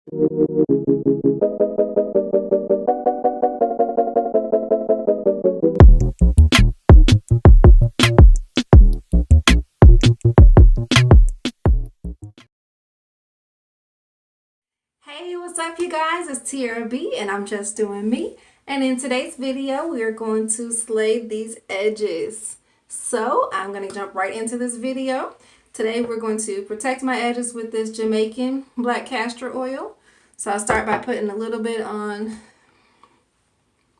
Hey, what's up you guys? It's Tiarrea B and I'm just doing me. And in today's video, we are going to slay these edges. So I'm going to jump right into this video. Today we're going to protect my edges with this Jamaican black castor oil. So I'll start by putting a little bit on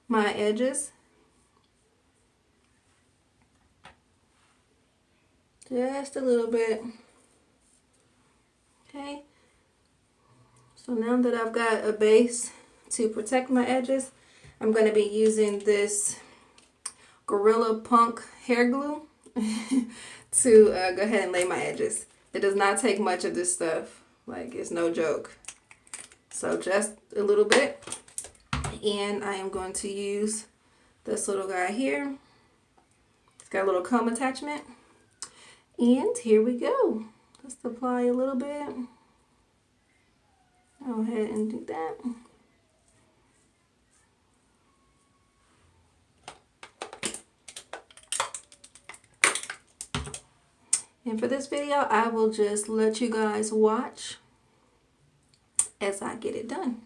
my edges. Just a little bit. Okay. So now that I've got a base to protect my edges, I'm going to be using this Gorilla Punk hair glue to go ahead and lay my edges. It does not take much of this stuff. Like, it's no joke. So just a little bit. And I am going to use this little guy here. It's got a little comb attachment. And here we go. Just apply a little bit. Go ahead and do that. And for this video, I will just let you guys watch as I get it done.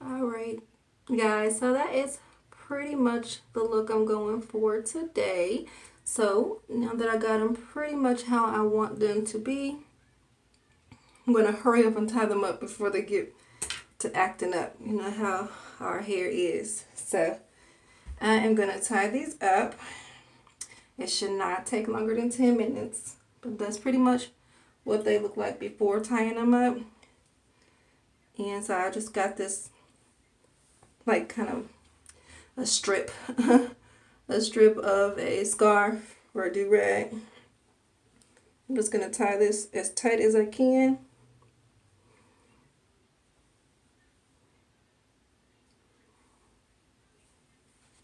Alright guys, so that is pretty much the look I'm going for today. So now that I got them pretty much how I want them to be, I'm going to hurry up and tie them up before they get to acting up. You know how our hair is. So I am going to tie these up. It should not take longer than 10 minutes. But that's pretty much what they look like before tying them up. And so I just got this like kind of a strip. A strip of a scarf or a do-rag. I'm just going to tie this as tight as I can.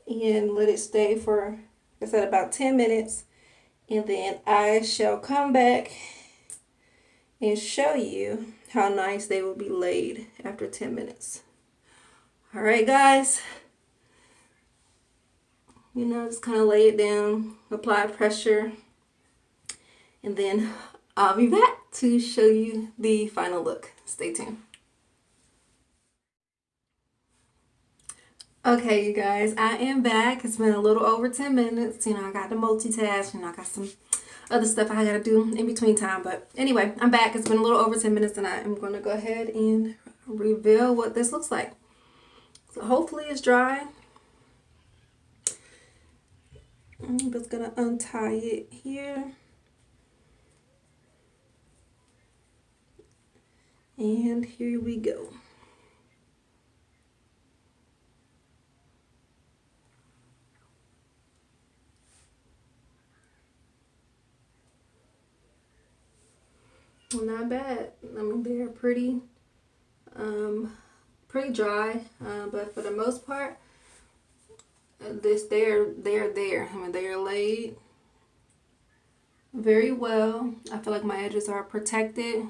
And let it stay for, like I said, about 10 minutes. And then I shall come back and show you how nice they will be laid after 10 minutes. Alright guys. You know, just kind of lay it down, apply pressure. And then I'll be back to show you the final look. Stay tuned. Okay, you guys, I am back. It's been a little over 10 minutes. You know, I got to multitask. You know, I got some other stuff I got to do in between time. But anyway, I'm back. It's been a little over 10 minutes, and I am going to go ahead and reveal what this looks like. So hopefully it's dry. I'm just going to untie it here. And here we go. Well, not bad. I mean, they're pretty dry, but for the most part, they're there. I mean, they are laid very well. I feel like my edges are protected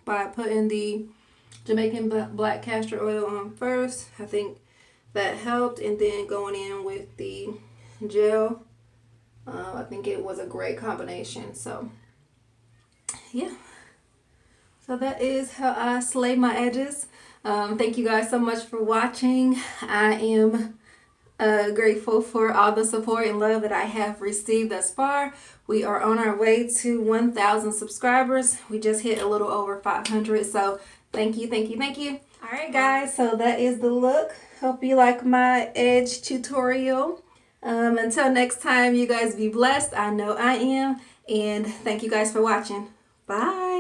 by putting the Jamaican black castor oil on first. I think that helped, and then going in with the gel. I think it was a great combination. So yeah. So that is how I slay my edges. Thank you guys so much for watching. I am grateful for all the support and love that I have received thus far. We are on our way to 1,000 subscribers. We just hit a little over 500. So thank you, thank you, thank you. All right, guys. So that is the look. Hope you like my edge tutorial. Until next time, you guys be blessed. I know I am. And thank you guys for watching. Bye.